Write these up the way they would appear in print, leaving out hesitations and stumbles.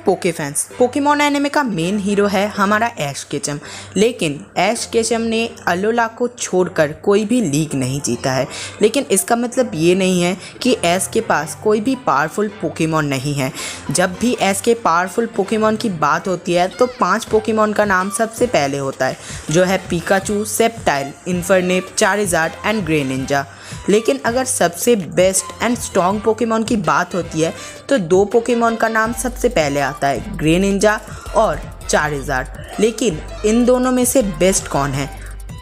पोके fans, Pokemon anime का main hero है हमारा ऐश केचम। लेकिन ऐश केचम ने अलोला को छोड़कर कोई भी लीग नहीं जीता है। लेकिन इसका मतलब ये नहीं है कि ऐश के पास कोई भी पावरफुल पोकेमॉन नहीं है। जब भी ऐश के पावरफुल पोकेमॉन की बात होती है तो 5 पोकेमॉन का नाम सबसे पहले होता है, जो है Pikachu, septile, Infernape, Charizard and Greninja. लेकिन अगर सबसे बेस्ट एंड स्ट्रॉन्ग पोकेमॉन की बात होती है तो 2 पोकेमॉन का नाम सबसे पहले आता है, ग्रेनिंजा और चारिज़ार्ड। लेकिन इन दोनों में से बेस्ट कौन है,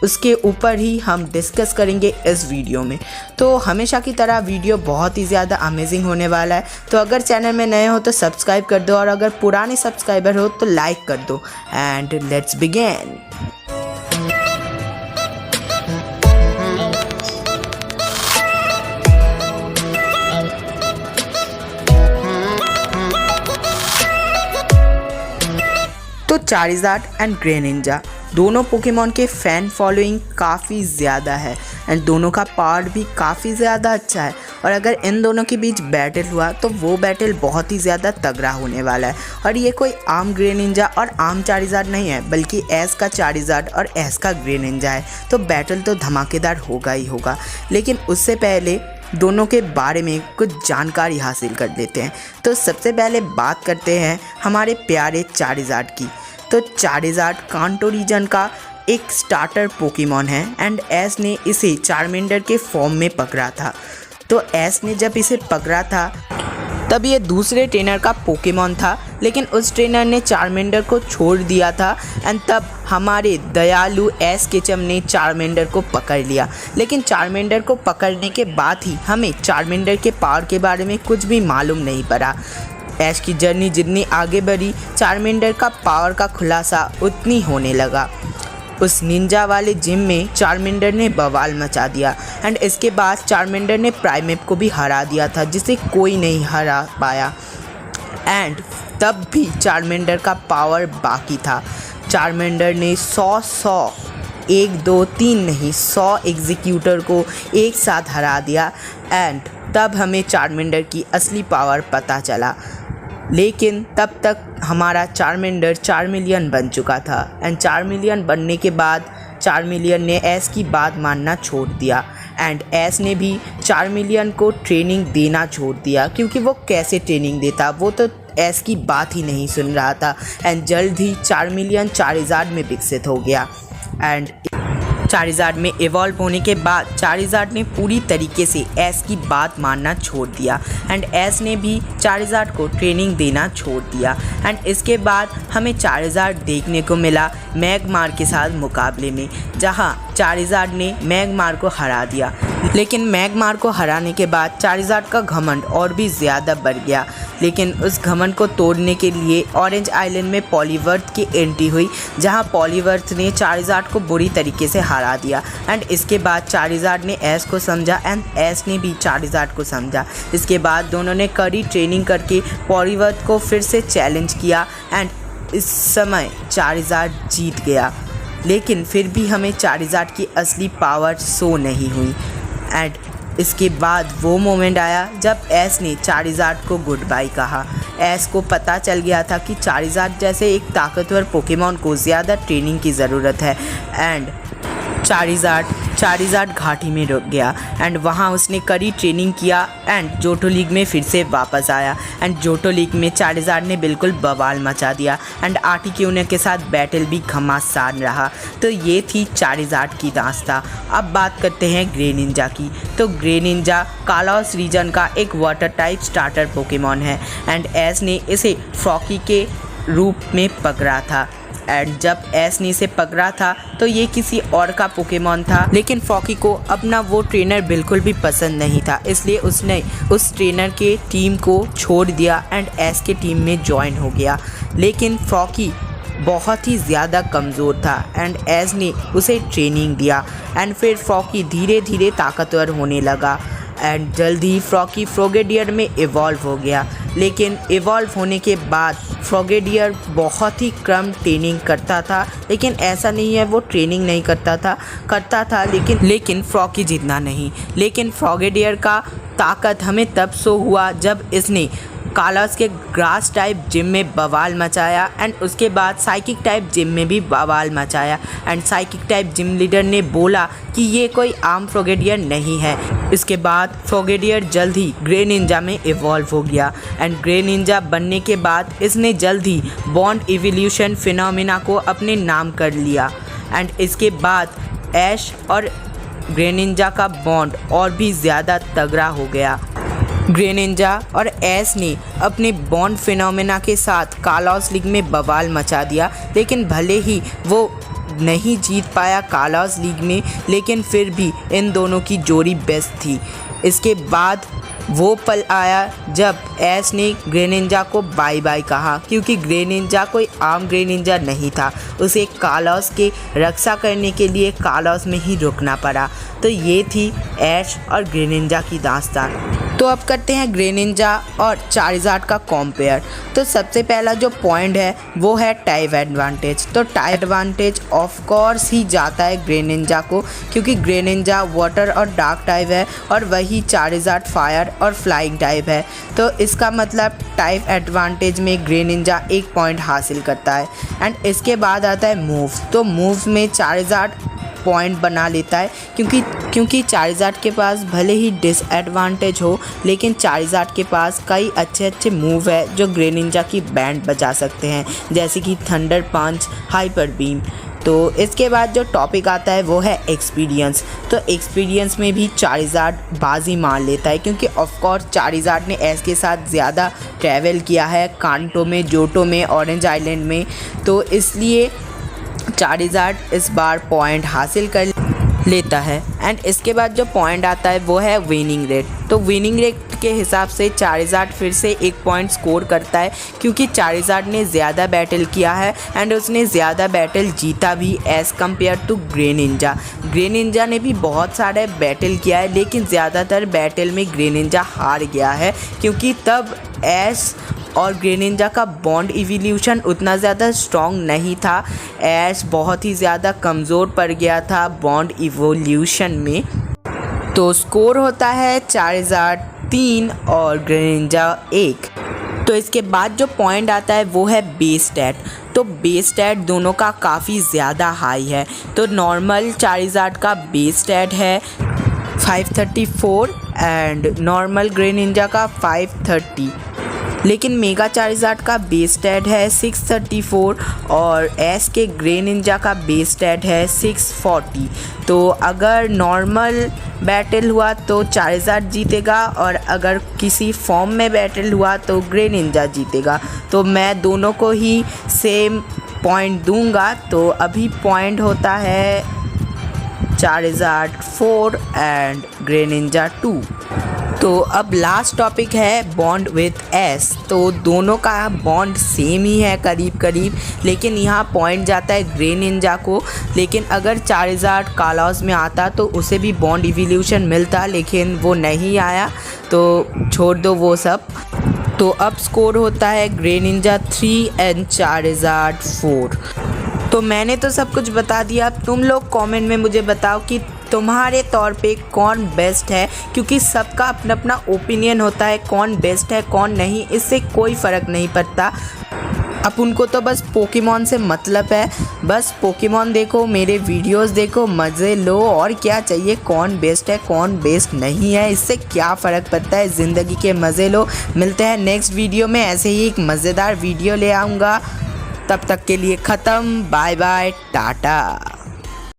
उसके ऊपर ही हम डिस्कस करेंगे इस वीडियो में। तो हमेशा की तरह वीडियो बहुत ही ज़्यादा अमेजिंग होने वाला है। तो अगर चैनल में नए हो तो सब्सक्राइब कर दो और अगर पुराने सब्सक्राइबर हो तो लाइक कर दो। And let's begin. तो चारिज़ार्ड एंड ग्रेनिंजा दोनों पोकेमॉन के फ़ैन फॉलोइंग काफ़ी ज़्यादा है एंड दोनों का पार्ट भी काफ़ी ज़्यादा अच्छा है। और अगर इन दोनों के बीच बैटल हुआ तो वो बैटल बहुत ही ज़्यादा तगड़ा होने वाला है। और ये कोई आम ग्रेनिंजा और आम चारिज़ार्ड नहीं है, बल्कि ऐश का चारिज़ार्ड और ऐश का ग्रेनिंजा है। तो बैटल तो धमाकेदार होगा ही होगा। लेकिन उससे पहले दोनों के बारे में कुछ जानकारी हासिल कर लेते हैं। तो सबसे पहले बात करते हैं हमारे प्यारे चारिज़ार्ड की। तो चारिज़ार्ड कांटो रीजन का एक स्टार्टर पोकेमॉन है एंड ऐश ने इसे चार्मेंडर के फॉर्म में पकड़ा था। तो ऐश ने जब इसे पकड़ा था तब ये दूसरे ट्रेनर का पोकेमॉन था, लेकिन उस ट्रेनर ने चार्मेंडर को छोड़ दिया था एंड तब हमारे दयालु ऐश केचम ने चार्मेंडर को पकड़ लिया। लेकिन चार्मेंडर को पकड़ने के बाद ही हमें चार्मेंडर के पावर के बारे में कुछ भी मालूम नहीं पड़ा। ऐश की जर्नी जितनी आगे बढ़ी, चार्मेंडर का पावर का खुलासा उतनी होने लगा। उस निंजा वाले जिम में चार्मेंडर ने बवाल मचा दिया एंड इसके बाद चार्मेंडर ने प्राइमेप को भी हरा दिया था, जिसे कोई नहीं हरा पाया। एंड तब भी चार्मेंडर का पावर बाकी था। चार्मेंडर ने 100 1 2 3 नहीं 100 एग्जीक्यूटर को एक साथ हरा दिया एंड तब हमें चार्मेंडर की असली पावर पता चला। लेकिन तब तक हमारा चार्मेंडर 4 मिलियन बन चुका था एंड 4 मिलियन बनने के बाद 4 मिलियन ने ऐश की बात मानना छोड़ दिया एंड ऐश ने भी 4 मिलियन को ट्रेनिंग देना छोड़ दिया, क्योंकि वो कैसे ट्रेनिंग देता, वो तो ऐश की बात ही नहीं सुन रहा था। एंड जल्द ही 4 मिलियन चारिज़ार्ड में विकसित हो गया एंड चारिज़ार्ड में इवॉल्व होने के बाद चारिज़ार्ड ने पूरी तरीके से ऐश की बात मानना छोड़ दिया एंड ऐश ने भी चारिज़ार्ड को ट्रेनिंग देना छोड़ दिया। एंड इसके बाद हमें चारिज़ार्ड देखने को मिला मैगमार के साथ मुकाबले में, जहां चारिज़ार्ड ने मैगमार को हरा दिया। लेकिन मैगमार को हराने के बाद चारिज़ार्ड का घमंड और भी ज़्यादा बढ़ गया। लेकिन उस घमंड को तोड़ने के लिए ऑरेंज आइलैंड में पॉलीवर्थ की एंट्री हुई, जहां पॉलीवर्थ ने चारिज़ार्ड को बुरी तरीके से हरा दिया। एंड इसके बाद चारिज़ार्ड ने ऐश को समझा एंड ऐश ने भी चारिज़ार्ड को समझा। इसके बाद दोनों ने कड़ी ट्रेनिंग करके पॉलीवर्थ को फिर से चैलेंज किया एंड इस समय चारिज़ार्ड जीत गया। लेकिन फिर भी हमें चारिज़ार्ड की असली पावर शो नहीं हुई एंड इसके बाद वो मोमेंट आया जब ऐश ने चारिज़ार्ड को गुड बाय कहा। ऐश को पता चल गया था कि चारिज़ार्ड जैसे एक ताकतवर पोकेमॉन को ज़्यादा ट्रेनिंग की ज़रूरत है एंड चारिज़ार्ड घाटी में रुक गया एंड वहाँ उसने कड़ी ट्रेनिंग किया एंड जोटो लीग में फिर से वापस आया एंड जोटो लीग में चारिज़ार्ड ने बिल्कुल बवाल मचा दिया एंड आर्टिक्यूना के साथ बैटल भी घमासान रहा। तो ये थी चारिज़ार्ड की दास्तां। अब बात करते हैं ग्रेनिंजा की। तो ग्रेनिंजा कालौस रीजन का एक वाटर टाइप स्टार्टर पोकेमॉन है एंड ऐश ने इसे फ्रॉकी के रूप में पकड़ा था। एंड जब ऐश ने इसे पकड़ा था तो ये किसी और का पोकेमॉन था, लेकिन फ्रॉकी को अपना वो ट्रेनर बिल्कुल भी पसंद नहीं था, इसलिए उसने उस ट्रेनर के टीम को छोड़ दिया एंड ऐश के टीम में ज्वाइन हो गया। लेकिन फ्रॉकी बहुत ही ज़्यादा कमज़ोर था एंड ऐश ने उसे ट्रेनिंग दिया एंड फिर फ्रॉकी धीरे धीरे ताकतवर होने लगा एंड जल्द ही फ्रॉकी फ्रोगेडियर में इवॉल्व हो गया। लेकिन इवॉल्व होने के बाद फ्रोगेडियर बहुत ही कम ट्रेनिंग करता था, लेकिन ऐसा नहीं है वो ट्रेनिंग नहीं करता था लेकिन फ्रॉकी जितना नहीं। लेकिन फ्रोगेडियर का ताकत हमें तब शो हुआ जब इसने कालॉस के ग्रास टाइप जिम में बवाल मचाया एंड उसके बाद साइकिक टाइप जिम में भी बवाल मचाया and psychic type gym leader ने बोला कि ये कोई आम फ्रोगेडियर नहीं है। इसके बाद फ्रोगेडियर जल्द ही ग्रे निंजा में इवॉल्व हो गया एंड ग्रे निंजा बनने के बाद इसने जल्द ही बॉन्ड इवोल्यूशन फिनोमिना को अपने नाम कर लिया एंड इसके बाद ऐश और ग्रे निंजा का बॉन्ड और भी ज़्यादा तगड़ा हो गया। ग्रे निंजा और ऐश ने अपने बॉन्ड फिनोमेना के साथ कालॉस लीग में बवाल मचा दिया, लेकिन भले ही वो नहीं जीत पाया कालॉस लीग में, लेकिन फिर भी इन दोनों की जोड़ी बेस्ट थी। इसके बाद वो पल आया जब ऐश ने ग्रे निंजा को बाय बाय कहा, क्योंकि ग्रे निंजा कोई आम ग्रे निंजा नहीं था, उसे कालॉस के रक्षा करने के लिए कालॉस में ही रुकना पड़ा। तो ये थी ऐश और ग्रे निंजा की दास्तान। तो अब करते हैं ग्रे निंजा और चारिज़ार्ड का कंपेयर। तो सबसे पहला जो पॉइंट है वो है टाइप एडवांटेज। तो टाइप एडवांटेज ऑफ कोर्स ही जाता है ग्रे निंजा को, क्योंकि ग्रे निंजा वाटर और डार्क टाइप है और वही चारिज़ार्ड फायर और फ्लाइंग टाइप है। तो इसका मतलब टाइप एडवांटेज में ग्रे निंजा 1 पॉइंट हासिल करता है। एंड इसके बाद आता है मूव्स। तो मूव्स में चारिज़ार्ड पॉइंट बना लेता है, क्योंकि चारिज़ार्ड के पास भले ही डिसएडवांटेज हो, लेकिन चारिज़ार्ड के पास कई अच्छे मूव है जो ग्रे निंजा की बैंड बजा सकते हैं, जैसे कि थंडर पंच, हाइपर बीम। तो इसके बाद जो टॉपिक आता है वो है एक्सपीरियंस। तो एक्सपीरियंस में भी चारिज़ार्ड बाजी मार लेता है, क्योंकि ऑफकोर्स चारिज़ार्ड ने ऐश के साथ ज़्यादा ट्रैवल किया है, कांटो में, जोटो में, ऑरेंज आइलैंड में। तो इसलिए चारिज़ार्ड इस बार पॉइंट हासिल कर लेता है। एंड इसके बाद जो पॉइंट आता है वो है विनिंग रेट। तो विनिंग रेट के हिसाब से चारिज़ार्ड फिर से 1 पॉइंट स्कोर करता है, क्योंकि चारिज़ार्ड ने ज़्यादा बैटल किया है एंड उसने ज़्यादा बैटल जीता भी as compared to Grey Ninja. Grey Ninja ने भी बहुत सारे बैटल किया है, लेकिन ज़्यादातर बैटल में ग्रे निंजा हार गया है, क्योंकि तब ऐश और ग्रे निंजा का बॉन्ड इवोल्यूशन उतना ज़्यादा स्ट्रॉन्ग नहीं था। ऐश बहुत ही ज़्यादा कमज़ोर पड़ गया था बॉन्ड इवोल्यूशन में। तो स्कोर होता है चारिज़ार्ड 3 और ग्रे निंजा 1। तो इसके बाद जो पॉइंट आता है वो है बेस स्टैट। तो बेस स्टैट दोनों का काफ़ी ज़्यादा हाई है। तो नॉर्मल चारिज़ार्ड का बेस स्टैट है 534 एंड नॉर्मल ग्रे निंजा का 530, लेकिन मेगा चारिज़ार्ड का बेस स्टैट है 634 और ऐश के ग्रे निंजा का बेस स्टैट है 640। तो अगर नॉर्मल बैटल हुआ तो चारिज़ार्ड जीतेगा, और अगर किसी फॉर्म में बैटल हुआ तो ग्रे निंजा जीतेगा। तो मैं दोनों को ही सेम पॉइंट दूंगा। तो अभी पॉइंट होता है चारिज़ार्ड 4 एंड ग्रे निंजा 2। तो अब लास्ट टॉपिक है बॉन्ड विथ ऐश। तो दोनों का बॉन्ड सेम ही है करीब करीब, लेकिन यहाँ पॉइंट जाता है ग्रे निंजा को। लेकिन अगर चारिज़ार्ड कालॉस में आता तो उसे भी बॉन्ड इवोल्यूशन मिलता, लेकिन वो नहीं आया, तो छोड़ दो वो सब। तो अब स्कोर होता है ग्रे निंजा 3 एंड चारिज़ार्ड 4। तो मैंने तो सब कुछ बता दिया। अब तुम लोग कमेंट में मुझे बताओ कि तुम्हारे तौर पे कौन बेस्ट है, क्योंकि सबका अपना अपना ओपिनियन होता है, कौन बेस्ट है कौन नहीं, इससे कोई फ़र्क नहीं पड़ता। अब उनको तो बस पोकेमॉन से मतलब है, बस पोकेमॉन देखो, मेरे वीडियोस देखो, मज़े लो, और क्या चाहिए। कौन बेस्ट है कौन बेस्ट नहीं है, इससे क्या फ़र्क पड़ता है। ज़िंदगी के मज़े लो। मिलते हैं नेक्स्ट वीडियो में, ऐसे ही एक मज़ेदार वीडियो ले आऊँगा। तब तक के लिए ख़त्म। Bye bye, Tata.